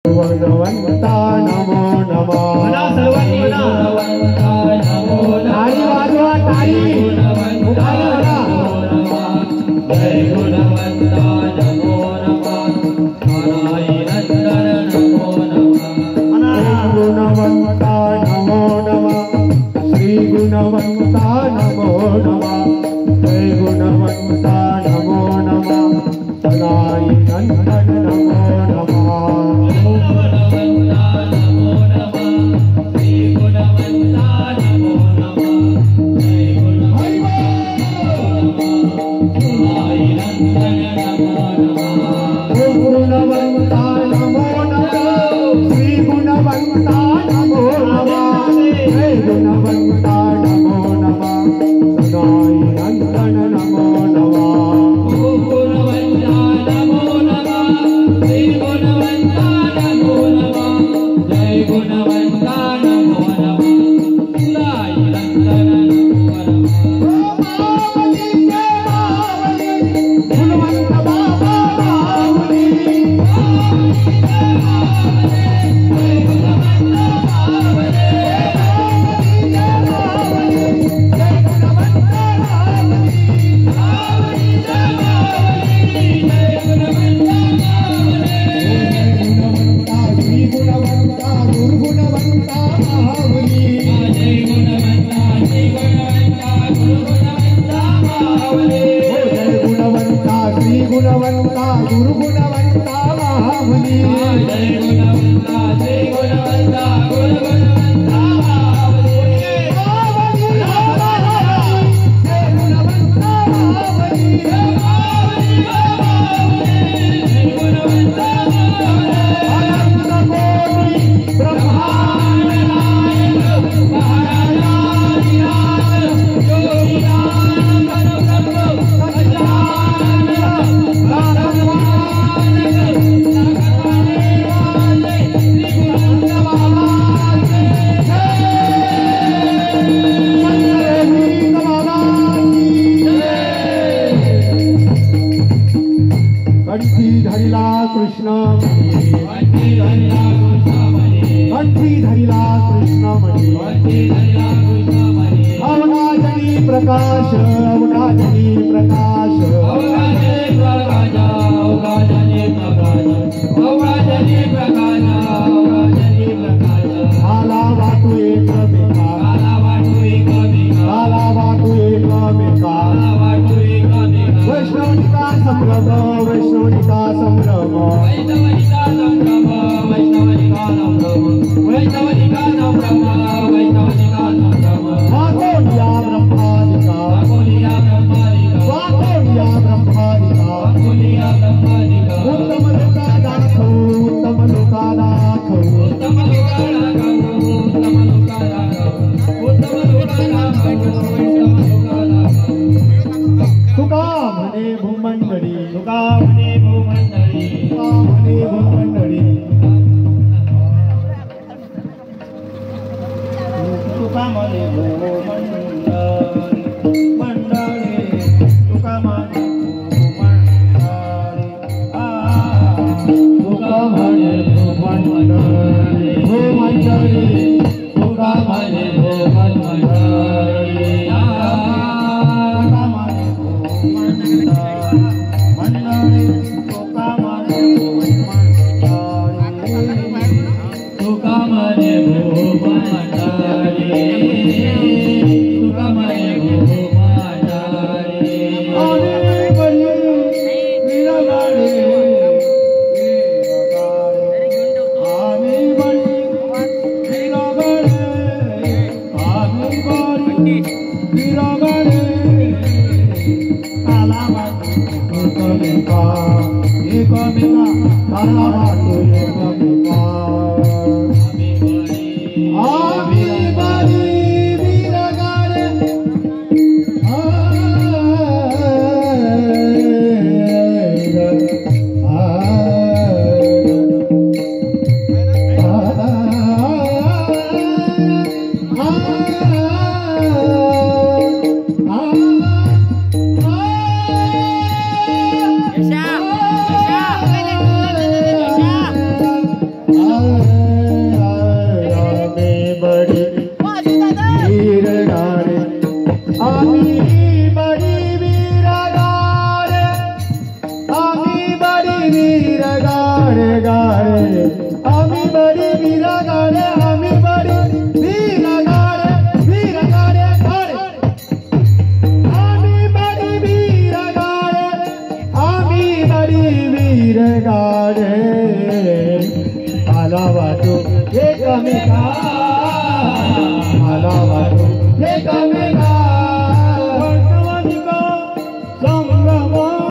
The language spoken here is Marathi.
गुणवंता नमो नमः म्हणा सर्वांनी म्हणा टाळी वाजवा टाळी जय गुणवंता नमो नमः नारायण नमो नमः गुणवंता नमो नमः श्री गुणवंता नमो नमः जय गुणवंता नमो नमः नारायण नमो नमः गुणवंता नमो नमः श्री गुणवंता नमो नमः जय गुणवंता नमो नमः नारायण नमो नमः गुणवंता नमो नमः श्री गुणवंता नमो नमः जय गुणवंता नमो नमः नारायण गुणवंता गुरुगुणवंता महामुनी जय गुणवंता जय गुणवंता गुरुगुणवंता महामुनी जय गुणवंता महामुनी जय गुणवंता कंठी धरिला कृष्ण कंठी धरिला कृष्ण अवनाजनी प्रकाश अवनाजनी प्रकाश आला वाटू एकमेका आला वाटू एकमेका वैष्णवनिका संभ्रम वैष्णवनिका संभ्रम वाकोनिया ब्रह्मादिका वाकोनिया ब्रह्मादिका उत्तम लोका दाखव उत्तम लोका दाखव तुका म्हणे भूमंडळी तुका म्हणे भूमंडळी तुका म्हणे भूमंडळी तुका म्हणे भूमंडळी मंडळी तुका म्हणे भूमंडळी भूमंडळी तुका म्हणे भूमंडळी तुका म्हणे भूमंडळी तुका म्हणे भूमंडळी आम्ही बळी वीर मला वाटू एकमेका मला वाटू एकमेका